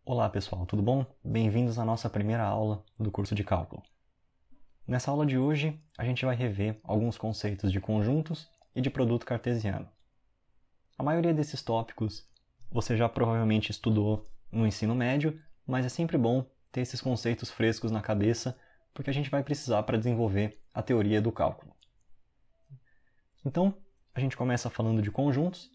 Olá pessoal, tudo bom? Bem-vindos à nossa primeira aula do curso de cálculo. Nessa aula de hoje, a gente vai rever alguns conceitos de conjuntos e de produto cartesiano. A maioria desses tópicos você já provavelmente estudou no ensino médio, mas é sempre bom ter esses conceitos frescos na cabeça, porque a gente vai precisar para desenvolver a teoria do cálculo. Então, a gente começa falando de conjuntos,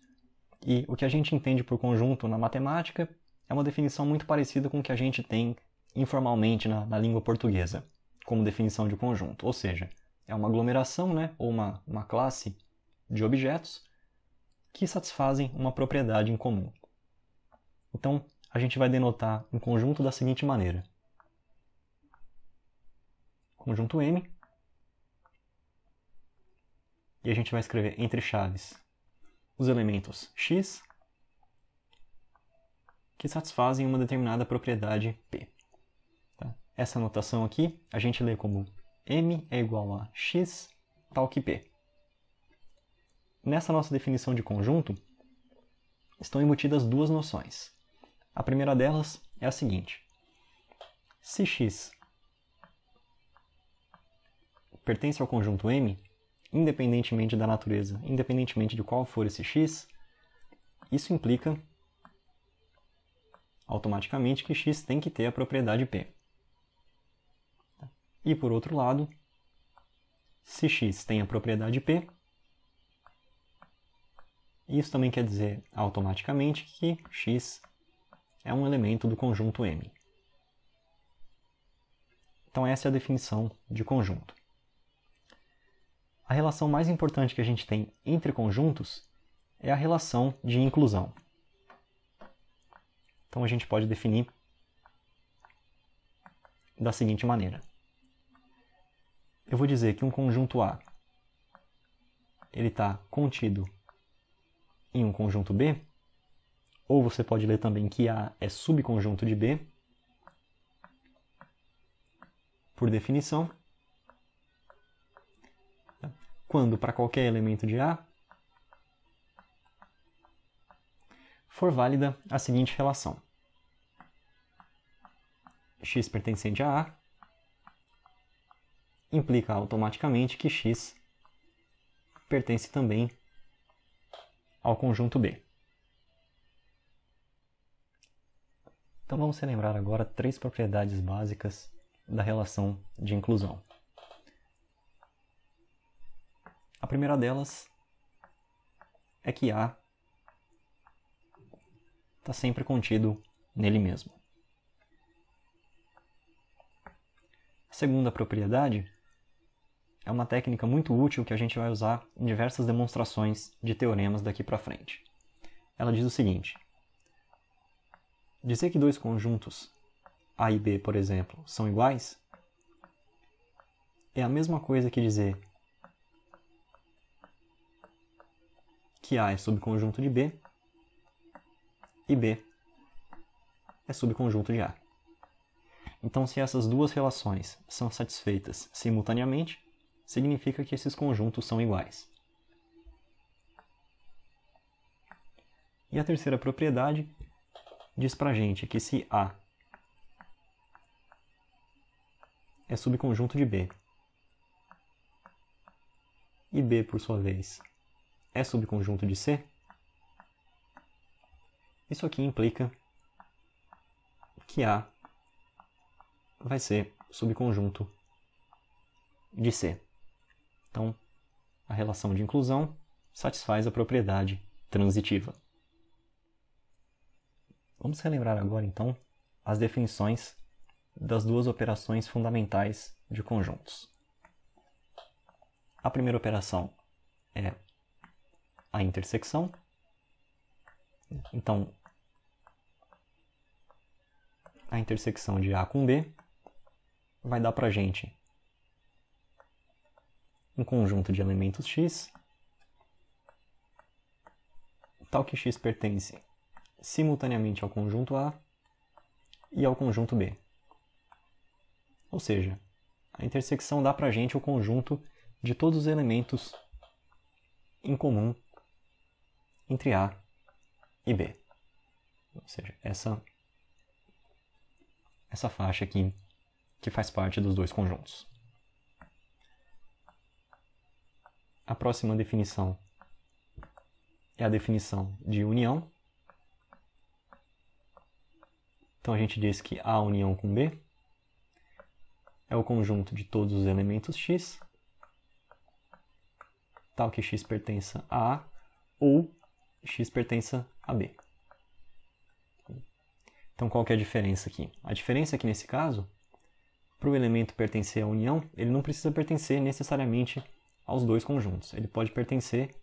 e o que a gente entende por conjunto na matemática é uma definição muito parecida com o que a gente tem informalmente na língua portuguesa, como definição de conjunto. Ou seja, é uma aglomeração, ou uma classe de objetos que satisfazem uma propriedade em comum. Então, a gente vai denotar um conjunto da seguinte maneira. Conjunto M. E a gente vai escrever entre chaves os elementos x que satisfazem uma determinada propriedade P. Tá? Essa notação aqui a gente lê como M é igual a x tal que P. Nessa nossa definição de conjunto, estão embutidas duas noções. A primeira delas é a seguinte. Se x pertence ao conjunto M, independentemente da natureza, independentemente de qual for esse x, isso implica automaticamente que x tem que ter a propriedade P. E por outro lado, se x tem a propriedade P, isso também quer dizer automaticamente que x é um elemento do conjunto M. Então essa é a definição de conjunto. A relação mais importante que a gente tem entre conjuntos é a relação de inclusão. Então a gente pode definir da seguinte maneira. Eu vou dizer que um conjunto A ele está contido em um conjunto B, ou você pode ler também que A é subconjunto de B, por definição, quando para qualquer elemento de A for válida a seguinte relação. X pertencente a A implica automaticamente que x pertence também ao conjunto B. Então vamos relembrar agora três propriedades básicas da relação de inclusão. A primeira delas é que A está sempre contido nele mesmo. A segunda propriedade é uma técnica muito útil que a gente vai usar em diversas demonstrações de teoremas daqui para frente. Ela diz o seguinte. Dizer que dois conjuntos, A e B, por exemplo, são iguais é a mesma coisa que dizer que A é subconjunto de B e B é subconjunto de A. Então, se essas duas relações são satisfeitas simultaneamente, significa que esses conjuntos são iguais. E a terceira propriedade diz pra gente que se A é subconjunto de B e B, por sua vez, é subconjunto de C, isso aqui implica que A vai ser subconjunto de C. Então, a relação de inclusão satisfaz a propriedade transitiva. Vamos relembrar agora, então, as definições das duas operações fundamentais de conjuntos. A primeira operação é a intersecção. Então, a intersecção de A com B vai dar para a gente um conjunto de elementos x, tal que x pertence simultaneamente ao conjunto A e ao conjunto B. Ou seja, a intersecção dá para a gente o conjunto de todos os elementos em comum entre A e B. Ou seja, essa essa faixa aqui, que faz parte dos dois conjuntos. A próxima definição é a definição de união. Então a gente diz que A união com B é o conjunto de todos os elementos x, tal que x pertença a A ou x pertença a B. Então qual que é a diferença aqui? A diferença é que nesse caso, para o elemento pertencer à união, ele não precisa pertencer necessariamente aos dois conjuntos. Ele pode pertencer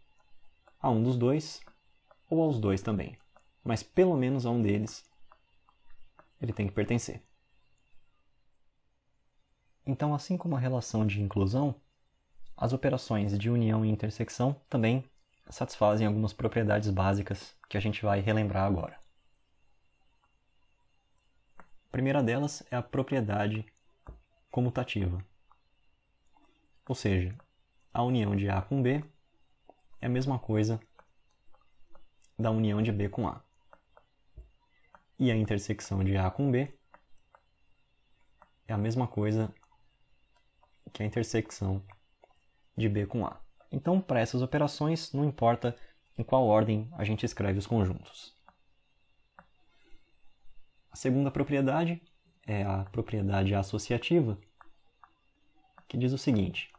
a um dos dois ou aos dois também. Mas pelo menos a um deles ele tem que pertencer. Então, assim como a relação de inclusão, as operações de união e intersecção também satisfazem algumas propriedades básicas que a gente vai relembrar agora. A primeira delas é a propriedade comutativa. Ou seja, a união de A com B é a mesma coisa da união de B com A. E a intersecção de A com B é a mesma coisa que a intersecção de B com A. Então, para essas operações, não importa em qual ordem a gente escreve os conjuntos. A segunda propriedade é a propriedade associativa, que diz o seguinte: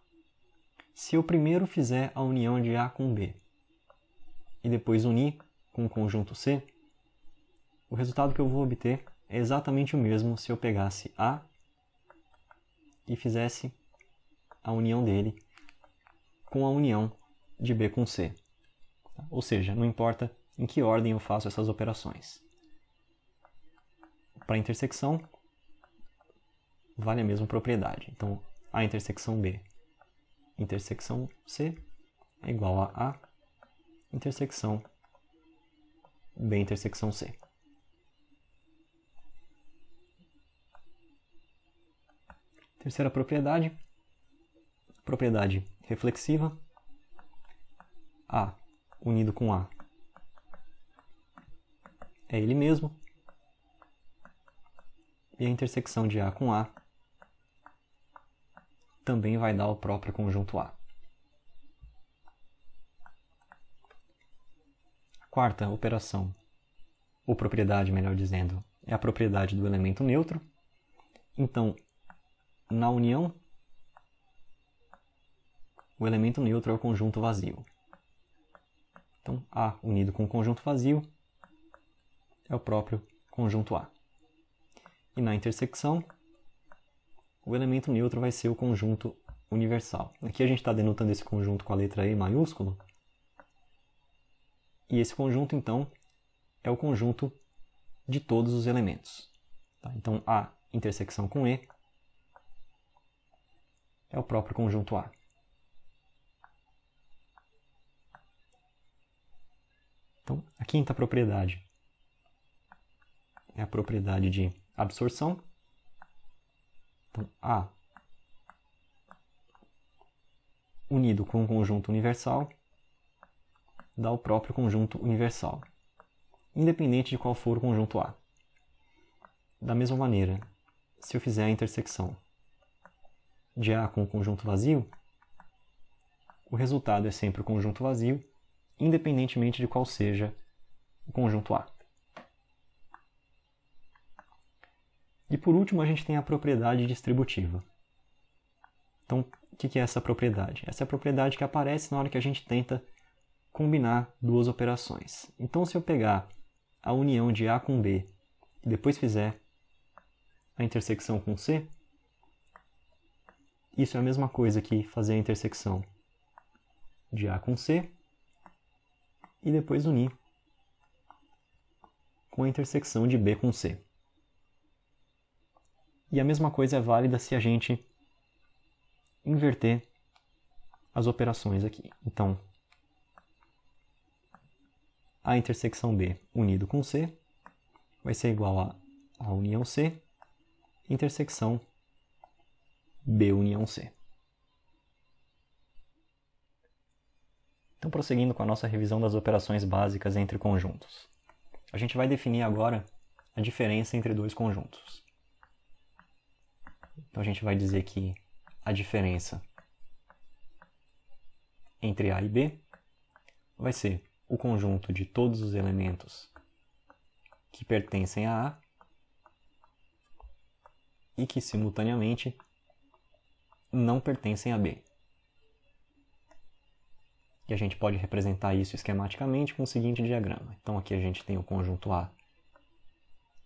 se eu primeiro fizer a união de A com B e depois unir com o conjunto C, o resultado que eu vou obter é exatamente o mesmo se eu pegasse A e fizesse a união dele com a união de B com C. Ou seja, não importa em que ordem eu faço essas operações. Para a intersecção, vale a mesma propriedade. Então, A intersecção B, intersecção C é igual a A intersecção B intersecção C. Terceira propriedade, propriedade reflexiva. A unido com A é ele mesmo. E a intersecção de A com A também vai dar o próprio conjunto A. A quarta operação, ou propriedade, melhor dizendo, é a propriedade do elemento neutro. Então, na união, o elemento neutro é o conjunto vazio. Então, A unido com o conjunto vazio é o próprio conjunto A. E na intersecção, o elemento neutro vai ser o conjunto universal. Aqui a gente está denotando esse conjunto com a letra E maiúsculo. E esse conjunto, então, é o conjunto de todos os elementos. Tá? Então, A intersecção com E é o próprio conjunto A. Então, a quinta propriedade é a propriedade de absorção. Então, A unido com um conjunto universal dá o próprio conjunto universal, independente de qual for o conjunto A. Da mesma maneira, se eu fizer a intersecção de A com o conjunto vazio, o resultado é sempre o conjunto vazio, independentemente de qual seja o conjunto A. E por último, a gente tem a propriedade distributiva. Então, o que é essa propriedade? Essa é a propriedade que aparece na hora que a gente tenta combinar duas operações. Então, se eu pegar a união de A com B e depois fizer a intersecção com C, isso é a mesma coisa que fazer a intersecção de A com C e depois unir com a intersecção de B com C. E a mesma coisa é válida se a gente inverter as operações aqui. Então, A intersecção B unido com C vai ser igual a união C, intersecção B união C. Então, prosseguindo com a nossa revisão das operações básicas entre conjuntos. A gente vai definir agora a diferença entre dois conjuntos. Então a gente vai dizer que a diferença entre A e B vai ser o conjunto de todos os elementos que pertencem a A e que simultaneamente não pertencem a B. E a gente pode representar isso esquematicamente com o seguinte diagrama. Então aqui a gente tem o conjunto A,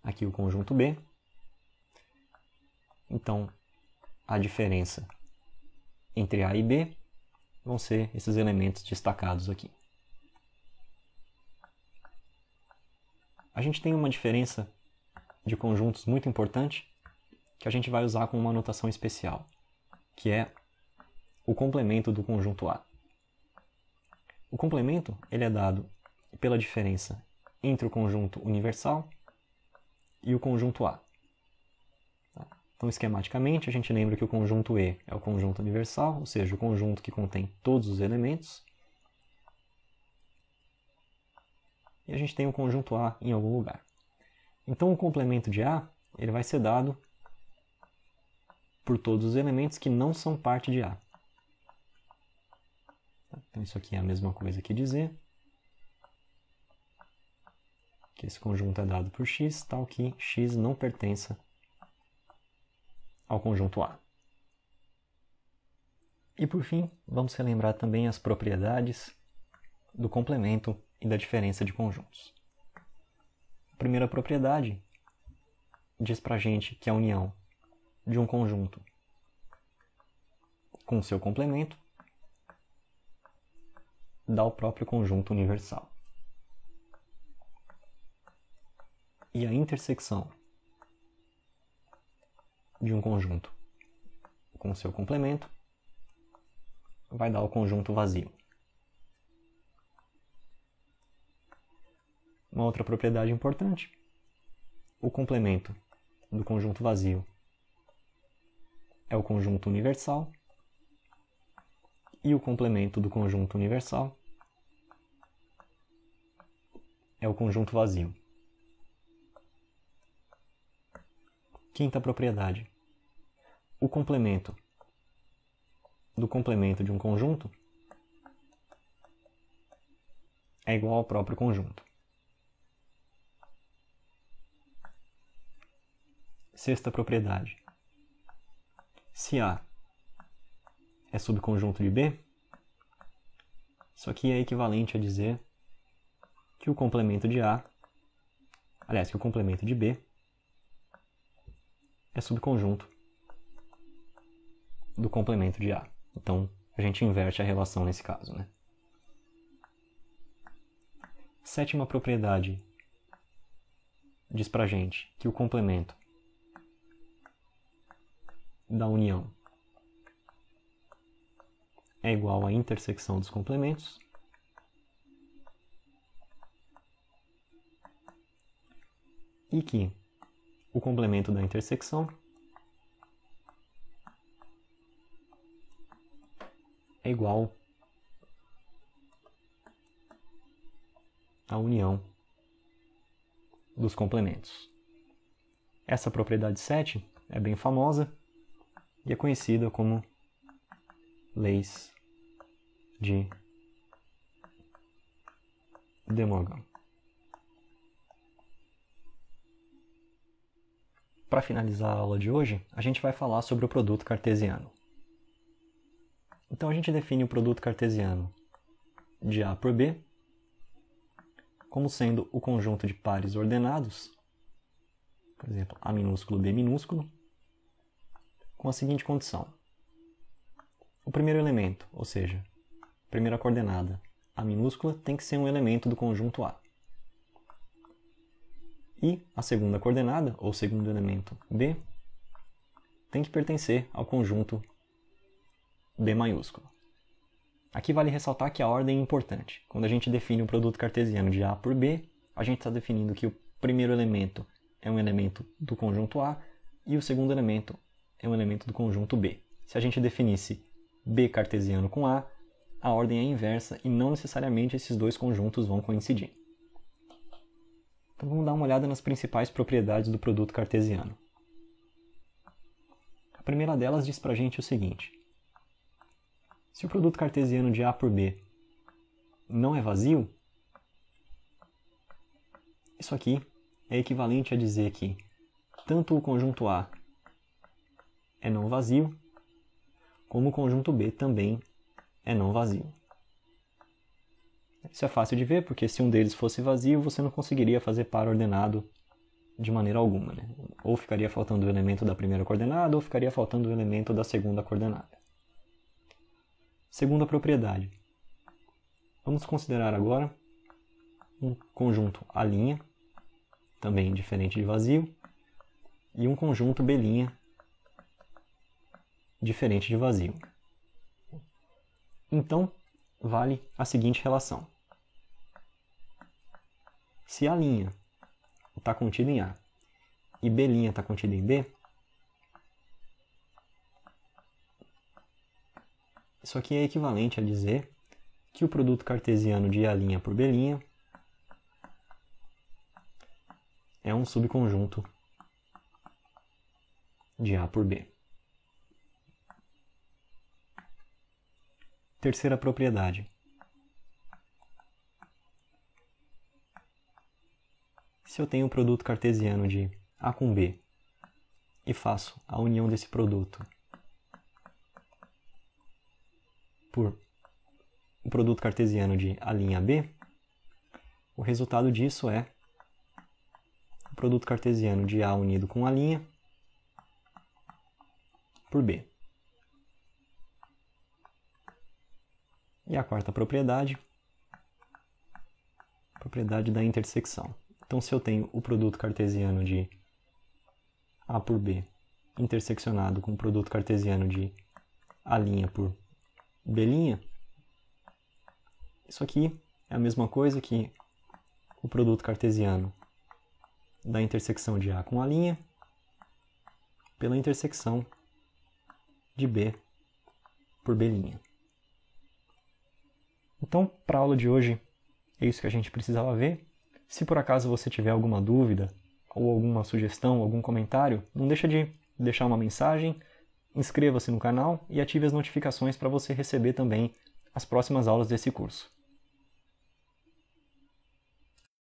aqui o conjunto B. Então a diferença entre A e B vão ser esses elementos destacados aqui. A gente tem uma diferença de conjuntos muito importante que a gente vai usar com uma notação especial, que é o complemento do conjunto A. O complemento ele é dado pela diferença entre o conjunto universal e o conjunto A. Então, esquematicamente, a gente lembra que o conjunto E é o conjunto universal, ou seja, o conjunto que contém todos os elementos. E a gente tem o conjunto A em algum lugar. Então, o complemento de A ele vai ser dado por todos os elementos que não são parte de A. Então, isso aqui é a mesma coisa que dizer que esse conjunto é dado por x, tal que x não pertença ao conjunto A. E por fim, vamos relembrar também as propriedades do complemento e da diferença de conjuntos. A primeira propriedade diz pra gente que a união de um conjunto com seu complemento dá o próprio conjunto universal. E a intersecção de um conjunto com seu complemento vai dar o conjunto vazio. Uma outra propriedade importante: o complemento do conjunto vazio é o conjunto universal e o complemento do conjunto universal é o conjunto vazio. Quinta propriedade: o complemento do complemento de um conjunto é igual ao próprio conjunto. Sexta propriedade: se A é subconjunto de B, isso aqui é equivalente a dizer que o complemento de A, que o complemento de B é subconjunto do complemento de A. Então, a gente inverte a relação nesse caso, né? Sétima propriedade diz pra gente que o complemento da união é igual à intersecção dos complementos. E que o complemento da intersecção é igual à união dos complementos. Essa propriedade 7 é bem famosa e é conhecida como leis de De Morgan. Para finalizar a aula de hoje, a gente vai falar sobre o produto cartesiano. Então a gente define o produto cartesiano de A por B como sendo o conjunto de pares ordenados, por exemplo, A minúsculo, B minúsculo, com a seguinte condição: o primeiro elemento, ou seja, a primeira coordenada, A minúscula, tem que ser um elemento do conjunto A. E a segunda coordenada, ou segundo elemento, B, tem que pertencer ao conjunto B maiúsculo. Aqui vale ressaltar que a ordem é importante. Quando a gente define o produto cartesiano de A por B, a gente está definindo que o primeiro elemento é um elemento do conjunto A e o segundo elemento é um elemento do conjunto B. Se a gente definisse B cartesiano com A ordem é inversa e não necessariamente esses dois conjuntos vão coincidir. Então vamos dar uma olhada nas principais propriedades do produto cartesiano. A primeira delas diz pra gente o seguinte: se o produto cartesiano de A por B não é vazio, isso aqui é equivalente a dizer que tanto o conjunto A é não vazio, como o conjunto B também é não vazio. Isso é fácil de ver, porque se um deles fosse vazio, você não conseguiria fazer par ordenado de maneira alguma, né? Ou ficaria faltando o elemento da primeira coordenada, ou ficaria faltando o elemento da segunda coordenada. Segunda propriedade. Vamos considerar agora um conjunto A', também diferente de vazio, e um conjunto B', diferente de vazio. Então, vale a seguinte relação. Se A' está contido em A e B' está contido em B, isso aqui é equivalente a dizer que o produto cartesiano de A' por B' é um subconjunto de A por B. Terceira propriedade. Se eu tenho um produto cartesiano de A com B e faço a união desse produto por um produto cartesiano de A'B, o resultado disso é o produto cartesiano de A unido com A' por B. E a quarta propriedade, a propriedade da intersecção. Então, se eu tenho o produto cartesiano de A por B interseccionado com o produto cartesiano de A' por B', isso aqui é a mesma coisa que o produto cartesiano da intersecção de A com A' pela intersecção de B por B'. Então, para a aula de hoje, é isso que a gente precisava ver. Se por acaso você tiver alguma dúvida, ou alguma sugestão, algum comentário, não deixa de deixar uma mensagem, inscreva-se no canal e ative as notificações para você receber também as próximas aulas desse curso.